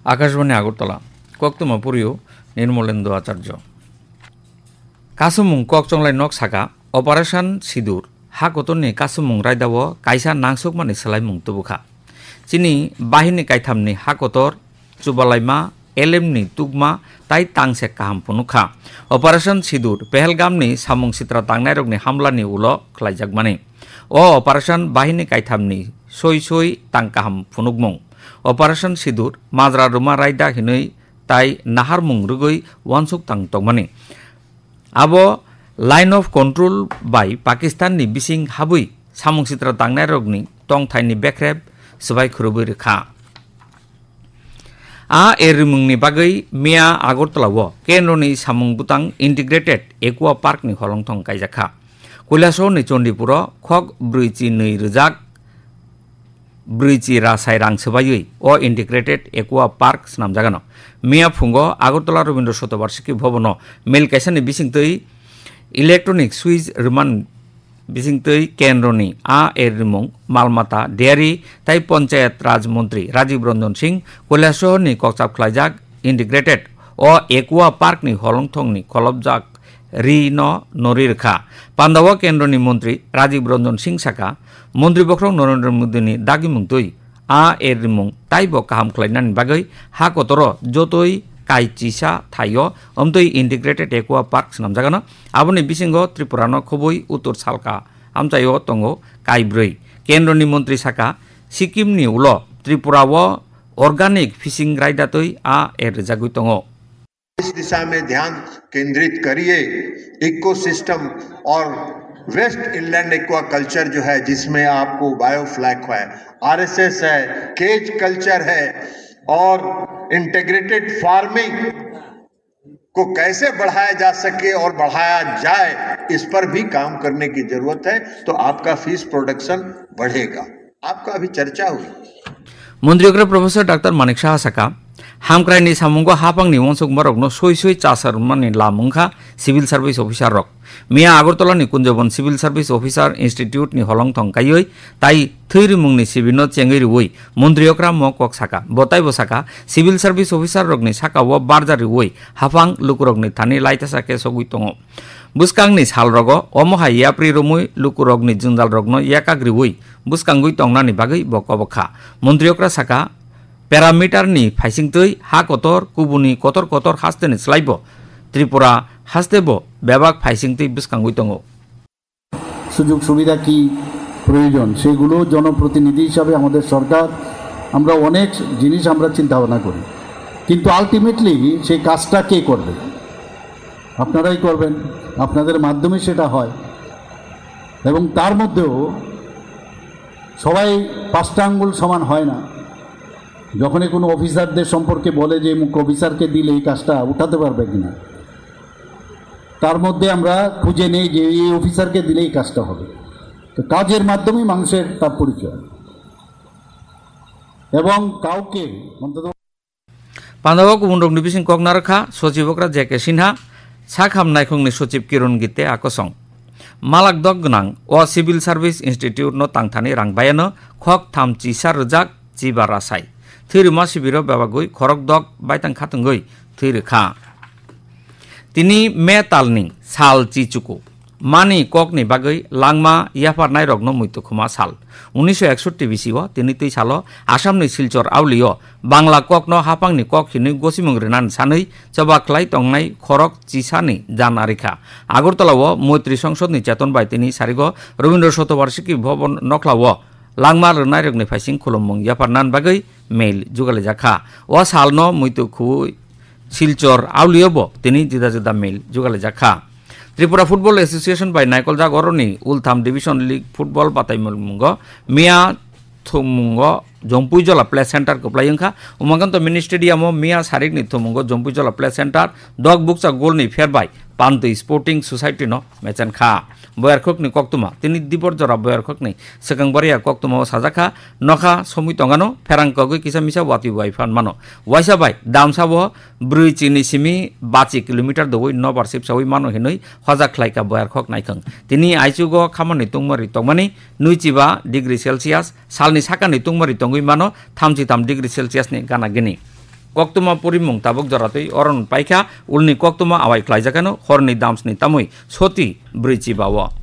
आकाशवाणी আগরতলা কক্তমা পুরিও নির্মলেন্দু আচার্য কাসুমুং ককচংলাই knock সাকা operation সিঁদুর হা কতনি কাসুমুং রায়দাও কাইসা নাংসুকমানি সালাইমুং তুবুখা চিনি বাহিনী কাইথামনি হা কতর চুবালাইমা এলেমনি তুগমা তাই তাংসে কাহাম ফুনুখা অপারেশন সিঁদুর পেহেলগামনি সামুং সিত্রা তাংনাই রগনি হামলানি উলো খ্লাইজাকমানি ও অপারেশন বাহিনী কাইথামনি সই সই তাং কাহাম ফুনুকমুং অপারেশন সিঁদুর মাজরা রুমা রায়দা হিনৈ তাই নাহারমুং রুগৈ ওয়ানসুক তাং তংমানি আবো লাইন অফ কন্ট্রোল বাই পাকিস্ताननि बिसिं हाबुई सामुं सित्रा तांनाय रगनि टं थाइनि बेख्रेब सबाय खुरुबै रेखा आ एरिमुंनि बागै मिया आगरतलाव केन्द्रनि सामुं बुतां इन्टिग्रेटेड एकुवा पार्कनि हलंथं कायजाखा কৈলাসহरनि चन्डीपुर खक ब्रैजि नै रोजाक ब्रैजि रासाय रां सोबायै अ इन्टिग्रेटेड एकुवा पार्क स्नामजागानो मिया फुंगो आगरतला रवीन्द्र शतबार्षिकी भवन मेल कायसानि बिसिंतै इलेक्ट्रनिक सुइच रमान बिसिंतै केन्द्रनि आ एरिमुं मालमाता डेयारी ताई पंचायत राज मंत्री राजीव रंजन सिंह কৈলাসহरनि कक्साब ख्लाइजाक इन्टिग्रेटेड अ एकुवा पार्कनि हलंथंनि खलबजाक रि न नरि रेखा पान्दाव केन्द्रनि मंत्री राजीव रंजन सिंह साका मंत्री बख्रं नरेंद्र मोदीनि दागिमुंतै आ एरिमुं ताइबो काहाम ख्लाइनानि बागै हा कतर जतै काइचिसा थायो अमतै इन्टिग्रेटेड एकुवा पार्क स्नामजागानो आबोनि बिसिंगो त्रिपुरानो खुबै उत्तर सालका आमचायो तंगो काइब्रै केन्द्रनि मंत्री साका सिक्किमनि उलो त्रिपुरावो अर्गानिक फिशिंग रायदातै आ एरजागै तंगो इस दिशा में ध्यान केंद्रित करिए। इकोसिस्टम और वेस्ट इनलैंड एक्वा कल्चर जो है जिसमें आपको बायोफ्लैक है, आरएसएस है, केज कल्चर है और इंटीग्रेटेड फार्मिंग को कैसे बढ़ाया जा सके और बढ़ाया जाए इस पर भी काम करने की जरूरत है। तो आपका फिश प्रोडक्शन बढ़ेगा। आपका अभी चर्चा हुई मंत्री प्रोफेसर डॉक्टर मानिक शाह साका हामक्राइनि सामुंगो हापांनि वंसुक मरकनो सय सय चासारमानि लामुंखा सिविल सार्भिस अफिसार रक मिया आगरतलानि कुंजबन सिविल सार्भिस अफिसार इन्स्टिट्यूटनि हलंथं कायै ताई थैरिमुंनि सिबिनो चेंगैरिवै मन्त्रियक्रा मकक साका बताय बसाका सिविल सार्भिस अफिसार रकनि साकाव बारजारिवै हाफां लुकुरकनि थानि लाइतासाके सगुइ तंगो बुसकांनि सालरग अमहा याप्रि रमुइ लुकुरकनि जुंजाल रगनो याकाग्रिवै बुसकांगुइ तंगनानि बागै बकबखा मन्त्रियक्रा साका पैरामिटारनि फाइसिंतै हा कतर कुबुनि कतर कतर हास्तेनि स्लाइबो त्रिपुरा हास्तेबो बेबाक फाइसिंतै बुसकांगुइ तंगो সুযোগ সুবিধা কি প্রয়োজন সেগুলো জনপ্রতিনিধি হিসাবে আমাদের সরকার আমরা অনেক জিনিস আমরা চিন্তা ভাবনা করি কিন্তু আলটিমেটলি সেই কাজটা কে করবে আপনারাই করবেন আপনাদের মাধ্যমে সেটা হয় এবং তার মধ্যেও সবাই পাঁচটা আঙ্গুল সমান হয় না যখনই কোনো অফিসারদের সম্পর্কে বলে যে মুখ্য অফিসারকে দিলে এই কাজটা উঠাতে পারবে কিনা তার মধ্যে আমরা খুঁজে নেই যে এই অফিসারকে দিলেই কাজটা হবে তো কাজের মাধ্যমেই মানুষের তার পরিচয় এবং কাউকে অন্তত পান্দাব গুবুন রংनि बिसिं ककनारखा सचिबकरा जेके सिन्हा साखाम नायखंनि सचिब किरण गीते आकसं मालाक दग गोनां अ सिविल सार्भिस इन्स्टिट्यूट न तांथानि रांबायानो खक थाम चिसा रोजाक जिबा रासाय थैरुमा शिबिर बेबागुइ खरक दग बायतां खातंगै थैरोखा तिनि मे तालनि साल चिचुकु मानि ककनि बागै लांमा याफारनाय रगनो मैतुखुमा साल 1961 बिसिओ तिनि तै सालो आसामनि सिलचर आवलिओ बांला ककनो हापांनि कक हिनै गसिमुं रेनान सानै चबाख्लाय तंनाय खरक चिसानि जानारिखा आगरतलाव मैत्री संसदनि चेतन बाय तिनि सारिगो रवीन्द्र शतबार्षिकी भवन नख्लाव लांमा रनाय रगनि फाइसिं खुलुममुं याफारनान बागै मेल जुगाले जाखा व सालनो मैतुखु सिलचर आवलिओबो तिनि जुदा जुदा मेल जुगाले जाखा त्रिपुरा फुटबल एसोसिएशन बाय नायकलजा गरनि उलथाम डिविजन लीग फुटबल बातायमुंग मिया थुमुंग जम्पुइजला प्ले सेंटर कप्लायंखा उमाकान्त मिनि स्टेडियाम मिया सारिकनि थुमुंग जम्पुइजला प्ले सेंटर दग बुकसा गोलनि फेरबाय पान्त स्पोर्टिंग सोसाइटी न मेचनखा बयारखकनि कक्तुमा तिनि दिबरजरा बयारखकनि सेकांबारिया कक्तुमा साजाखा नखा समी तंगानो फेरांकगै किसामिसा वाति वाइफान मानो वाइसाबाय दामसाबो ब्रैचिनि सिमी 5 किलोमीटर दवै नबार सिपसावै मानो हिनै हजाख्लायका बयारखक नायखं तिनि आइचुगो खामानि तुंगमारि तंमानि 25 डिग्री सेल्सियास सालनि साकानि तुंगमारि तंगै मानो 33 डिग्री सेल्सियासनि गाना गिनि koktoma porimung tabuk joratui oron paikha ulni koktoma awai khlaijak horni damsni tamui soti brichi bawo.